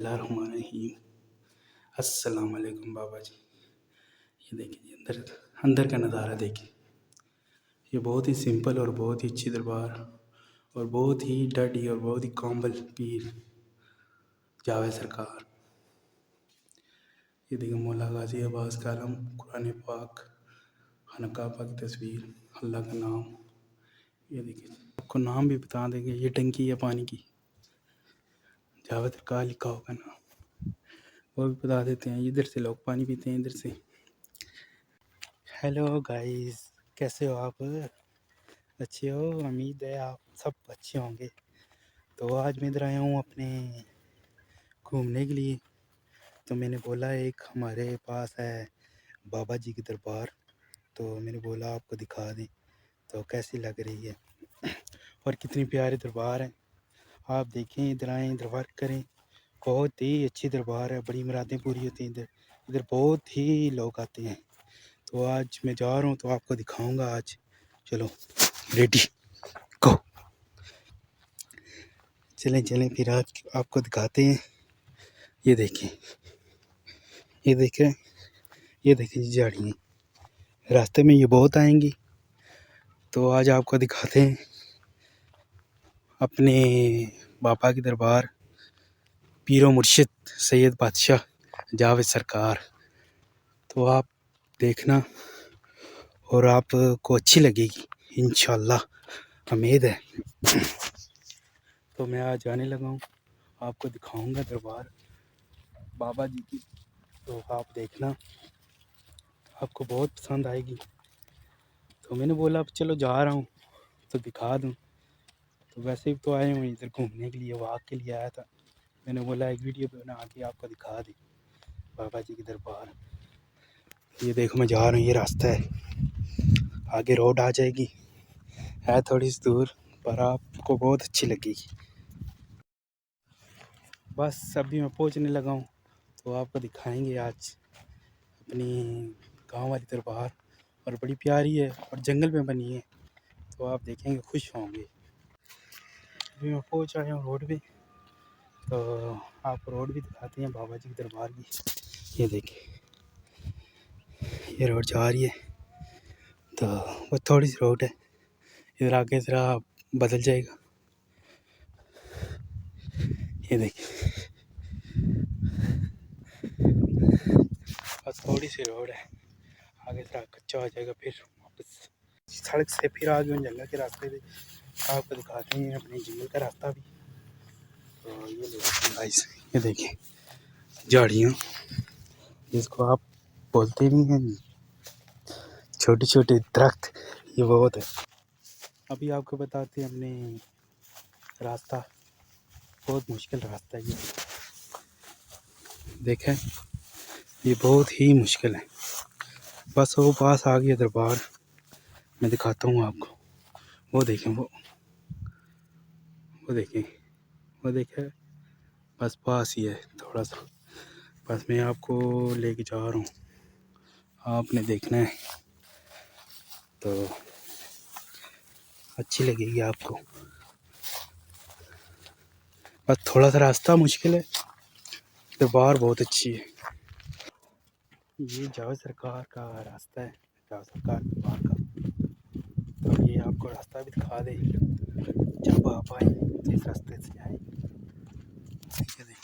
बिस्मिल्लाहिर्रहमानिर्रहीम। अस्सलाम वालेकुम बाबा जी। ये देखिए अंदर अंदर का नज़ारा देखिए। ये बहुत ही सिंपल और बहुत ही अच्छी दरबार और बहुत ही डटी और बहुत ही काम्बल पीर जावेद सरकार। ये देखिए मौला गाजी अब्बास का आलम, कुरान पाक, खानका पाक की तस्वीर, अल्लाह का नाम। ये देखिए आपको नाम भी बता देंगे, ये टंकी है पानी की, जावेद सरकार लिखा होगा नाम, वो भी बता देते हैं। इधर से लोग पानी पीते हैं, इधर से। हेलो गाइस, कैसे हो आप? अच्छे हो? उम्मीद है आप सब अच्छे होंगे। तो आज मैं इधर आया हूँ अपने घूमने के लिए। तो मैंने बोला एक हमारे पास है बाबा जी की दरबार, तो मैंने बोला आपको दिखा दें तो कैसी लग रही है और कितनी प्यारी दरबार है। आप देखें, इधर आएँ, दरबार करें। बहुत ही अच्छी दरबार है, बड़ी मुरादें पूरी होती हैं इधर। इधर बहुत ही लोग आते हैं। तो आज मैं जा रहा हूँ तो आपको दिखाऊंगा आज। चलो रेडी गो। चलें चलें फिर आज आपको दिखाते हैं। ये देखें, ये देखें, ये देखें जी झाड़ियाँ, रास्ते में ये बहुत आएंगी। तो आज आपको दिखाते हैं अपने बाबा की दरबार, पीरो मुर्शिद सैयद बादशाह जावेद सरकार। तो आप देखना और आपको अच्छी लगेगी इंशाल्लाह, उम्मीद है। तो मैं आज जाने लगा हूँ, आपको दिखाऊंगा दरबार बाबा जी की। तो आप देखना, आपको बहुत पसंद आएगी। तो मैंने बोला अब चलो जा रहा हूँ तो दिखा दूँ। तो वैसे ही तो आए हुए इधर घूमने के लिए, वॉक के लिए आया था। मैंने बोला एक वीडियो बना के आपको दिखा दी बाबा जी की दरबार। ये देखो मैं जा रहा हूँ, ये रास्ता है, आगे रोड आ जाएगी, है थोड़ी सी दूर, पर आपको बहुत अच्छी लगेगी। बस अभी मैं पहुँचने लगा हूँ, तो आपको दिखाएंगे आज अपनी गांव वाली दरबार। और बड़ी प्यारी है और जंगल में बनी है, तो आप देखेंगे खुश होंगे। अभी मैं पहुँच आया हूँ रोड पे, तो आप रोड भी दिखाते हैं बाबा जी की दरबार की। ये देखिए ये रोड जा रही है, तो वो थोड़ी सी रोड है, इधर आगे ज़रा बदल जाएगा। ये देखिए बस थोड़ी सी रोड है, आगे ज़रा कच्चा हो जाएगा, फिर वापस सड़क से फिर आगे उन जंगल के रास्ते पे आपको दिखाते हैं अपने जंगल का रास्ता भी। तो ये देखिए गाइस, ये देखिए झाड़ियाँ, जिसको आप बोलते भी हैं छोटे छोटे दरख्त, ये बहुत है। अभी आपको बताते हैं अपने रास्ता, बहुत मुश्किल रास्ता है ये। देखें ये बहुत ही मुश्किल है। बस वो पास आ गया दरबार, मैं दिखाता हूँ आपको। वो देखें, वो देखें, वो देखें, बस पास ही है थोड़ा सा। बस मैं आपको लेके जा रहा हूँ, आपने देखना है तो अच्छी लगेगी आपको। बस थोड़ा सा रास्ता मुश्किल है, दरबार बहुत अच्छी है। ये जावेद सरकार का रास्ता है, जावेद सरकार दरबार का। तो ये आपको रास्ता भी दिखा दे, जब आप आए इस रास्ते से आए। ये देखिए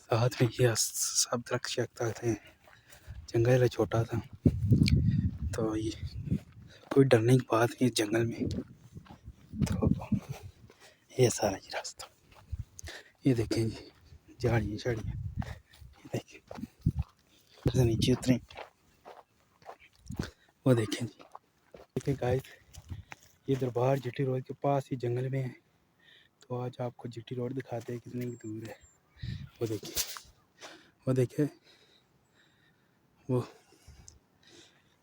साथ में ये सब दरख्त शख्त हैं, जंगल है छोटा था, तो ये कोई डरने की बात नहीं है जंगल में। तो ये सारा ये रास्ता, ये देखें जी झाड़ियाँ झाड़ियाँ, ये देखें नीचे उतरे, वो देखें जी। देखिए गाइस, ये दरबार जीटी रोड के पास ही जंगल में है। तो आज आपको जीटी रोड दिखाते हैं कितनी दूर है। वो देखिए, वो देखे,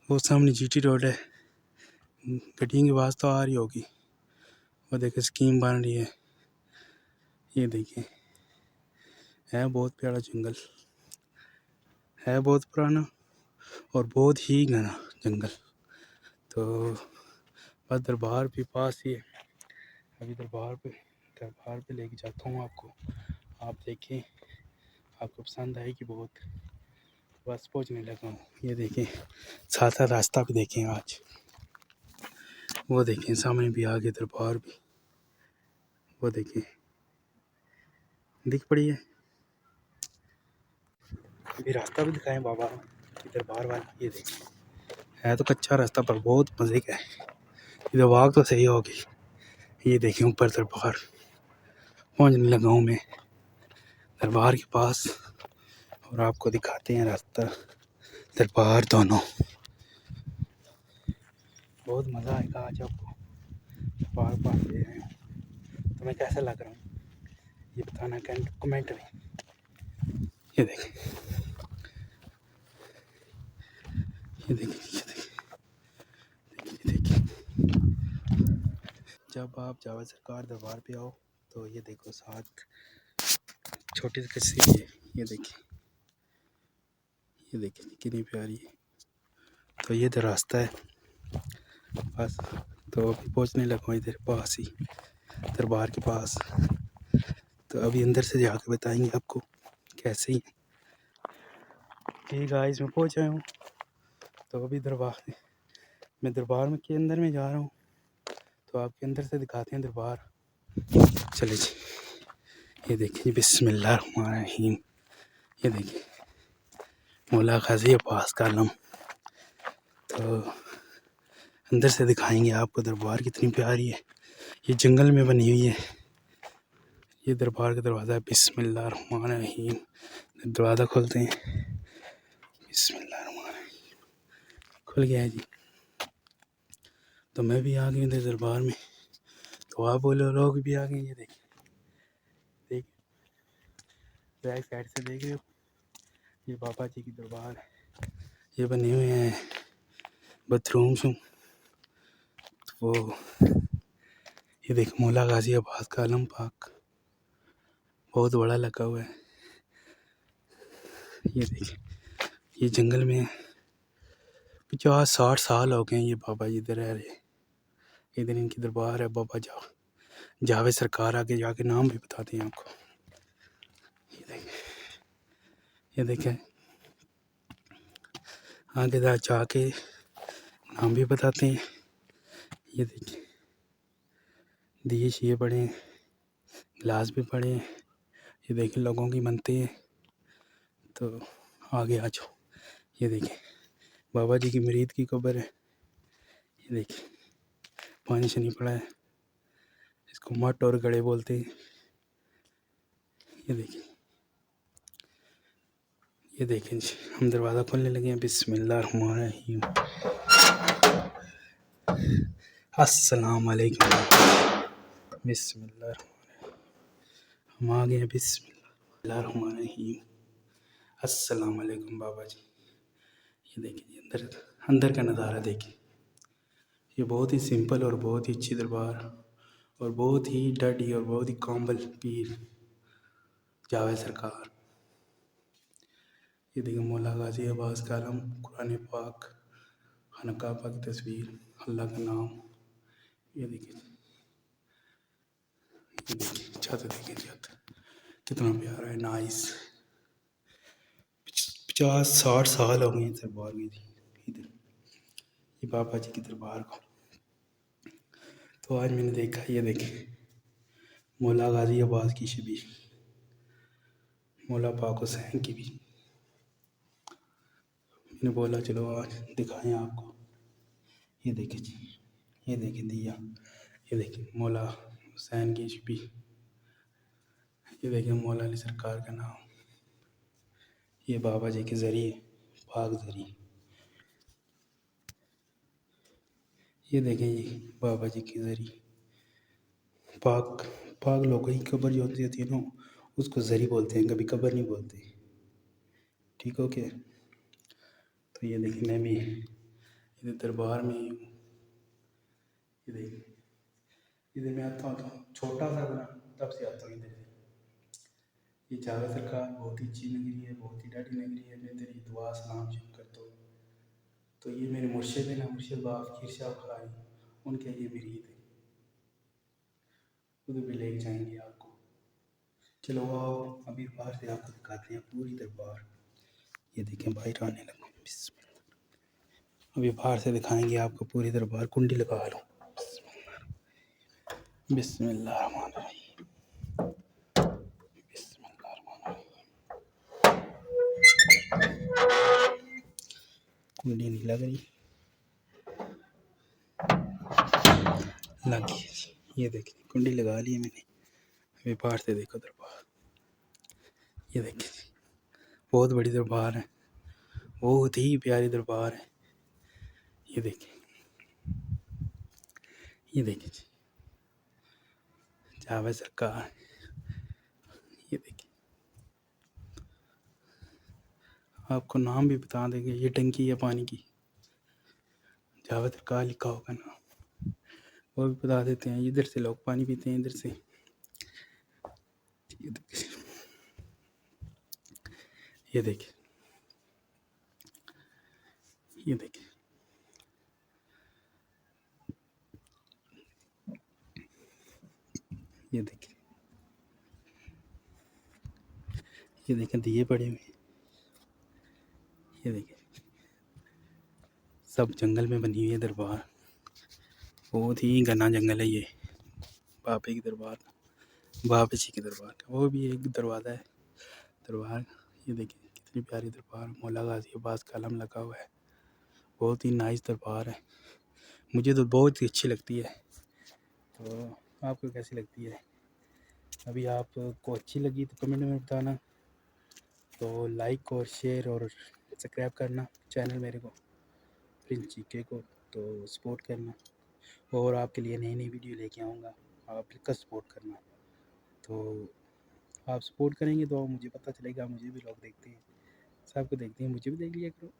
वो सामने जीटी रोड है, गड्डियों की आवाज़ तो आ रही होगी। वो देखे स्कीम बन रही है। ये देखिए है बहुत प्यारा जंगल, है बहुत पुराना और बहुत ही घना जंगल। तो बस दरबार भी पास ही है। अभी दरबार पे लेके जाता हूँ आपको, आप देखें, आपको पसंद आएगी बहुत। बस पहुँचने लगा हूँ। ये देखें, साथ साथ रास्ता भी देखें आज। वो देखें सामने भी आगे दरबार भी, वो देखें दिख पड़ी है। अभी रास्ता भी दिखाएं बाबा की दरबार वाला। ये देखें, है तो कच्चा रास्ता पर बहुत मज़े का है। इधर वाक तो सही होगी। ये देखें ऊपर दरबार, पहुँचने लगा हूँ मैं दरबार के पास। और आपको दिखाते हैं रास्ता दरबार दोनों। बहुत मज़ा आएगा आज आपको दरबार पास ले रहे हैं। तुम्हें कैसा लग रहा हूँ ये बताना कमेंट में। ये देखें, ये देखिए, ये देखिए। जब आप जावेद सरकार दरबार पे आओ तो ये देखो साथ छोटी सी कस्सी है। ये देखिए, ये देखिए कितनी प्यारी है। तो ये तो रास्ता है बस। तो अभी पहुँचने लगा इधर पास ही दरबार के पास। तो अभी अंदर से जाके बताएंगे आपको कैसे ही। ठीक है, इसमें पहुँच आया हूँ। तो अभी मैं दरबार में के अंदर में जा रहा हूँ। तो आपके अंदर से दिखाते हैं दरबार। चलिए जी, ये देखिए बिस्मिल्लाहिर्रहमानिर्रहीम। ये देखिए मौला गाजी अब्बास का आलम। तो अंदर से दिखाएंगे आपको दरबार कितनी प्यारी है। ये जंगल में बनी हुई है। ये दरबार का दरवाज़ा है। बिस्मिल्लाहिर्रहमानिर्रहीम। दरवाज़ा खोलते हैं। बिस्मिल्लाहिर्रहमानिर्रहीम। खुल गया है जी। तो मैं भी आ गई इधर दरबार में। तो आप बोलो लोग भी आ गए। ये देखिए, देख बैक साइड से देख रहे हो, ये बाबा जी की दरबार है। ये बने हुए हैं बाथरूम्स। तो वो ये देख मौला गाजी अब्बास का आलम पाक बहुत बड़ा लगा हुआ है। ये देखिए, ये जंगल में 50-60 साल हो गए ये बाबा जी इधर रह रहे। इधर इनकी दरबार है। बाबा जावेद सरकार। आगे जाके नाम भी बताते हैं आपको। ये देखें, ये देखें आगे जाके नाम भी बताते हैं। ये देखिए दिए शिए पड़े हैं, गिलास भी पड़े हैं। ये देखिए लोगों की मनते हैं। तो आगे आ जाओ। ये देखिए बाबा जी की मुरीद की कब्र है। ये देखिए पानी से नहीं पड़ा है। इसको मट और गड़े बोलते हैं। ये देखिए, ये देखें जी, हम दरवाज़ा खोलने लगे हैं। बिस्मिल्लाहिर्रहमानिर्रहीम। अस्सलाम वालेकुम। बिस्मिल्लाह, हम आ गए हैं। बिस्मिल्लाहिर्रहमानिर्रहीम। अस्सलाम वालेकुम बाबा जी। ये देखिए अंदर अंदर का नज़ारा देखिए। ये बहुत ही सिंपल और बहुत ही अच्छी दरबार और बहुत ही डटी और बहुत ही काम्बल पीर जावेद सरकार। ये देखिए मौला गाजी अब्बास का आलम, कुरान पाक, खानका पाक की तस्वीर, अल्लाह का नाम। ये देखिए, ये देखिए छत देखिए, छत कितना प्यारा है। नाइस। 50-60 साल हो गए दरबार में थी इधर, ये बाबा जी की दरबार को। तो आज मैंने देखा, ये देखे मौला गाजी अब्बास की शबी, मौला पाक हुसैन की भी। मैंने बोला चलो आज दिखाएं आपको। ये देखे जी, ये देखे दिया। ये देखे मौला हुसैन की शबी। ये देखे मौला अली सरकार का नाम। ये बाबा जी के ज़रिए पाक ज़रिए। ये देखें ये बाबा जी के ज़रिए पाक पाक लोगों की कब्र जो होती है ना, उसको ज़री बोलते हैं, कभी कब्र नहीं बोलते। ठीक हो क्या। तो ये देखिए मैं भी इधर दरबार में ही हूँ। ये देखिए इधर मैं आता हूँ तो छोटा सा बना, तब से आता हूँ इधर। ये जावेद सरकार बहुत ही अच्छी नगरी है, बहुत ही डाटी नगरी है। मैं तेरी दुआ सलाम शुरू करता हूँ। तो ये मेरे मुर्शिद है ना, मुर्शिद बाब फकीर साहब खराई, उनके ये मुरीद है। उधर भी ले जाएंगे आपको। चलो आओ अभी बाहर से आपको दिखाते हैं पूरी दरबार। ये देखें बाहर आने लगा। अभी बाहर से दिखाएंगे आपको पूरी दरबार। कुंडी लगा लो। बिस्मिल्लाह रहमान रहीम। बिस्मिल्लाह रहमान रहीम। कुंडी नहीं लग रही, लगी। ये देखिए कुंडी लगा ली है मैंने। अभी बाहर से देखो दरबार। ये देखिए बहुत बड़ी दरबार है, बहुत ही प्यारी दरबार है। ये देखिए, ये देखिए जी जावेद सरकार। ये देखिए आपको नाम भी बता देंगे। ये टंकी है पानी की, जावेद सरकार लिखा होगा ना, वो भी बता देते हैं। इधर से लोग पानी पीते हैं, इधर से। ये देखिए, ये देखिए, ये देखिए, ये देखिए, ये देखिए दिए पड़े हुए। ये देखिए सब जंगल में बनी हुई है दरबार। बहुत ही घना जंगल है ये। बाबे की दरबार, बाबा जी की दरबार का वो भी एक दरवाज़ा है दरबार। ये देखिए कितनी प्यारी दरबार। मौला गाजी अब्बास का कलम लगा हुआ है। बहुत ही नाइस दरबार है। मुझे तो बहुत ही अच्छी लगती है। तो आपको कैसी लगती है? अभी आपको अच्छी लगी तो कमेंट में बताना। तो लाइक और शेयर और सब्सक्राइब करना चैनल मेरे को, प्रिंस जीके को। तो सपोर्ट करना, और आपके लिए नई नई वीडियो लेके आऊँगा। आप इसका सपोर्ट करना। तो आप सपोर्ट करेंगे तो मुझे पता चलेगा, मुझे भी लोग देखते हैं, सबको देखते हैं, मुझे भी देख लिया करो।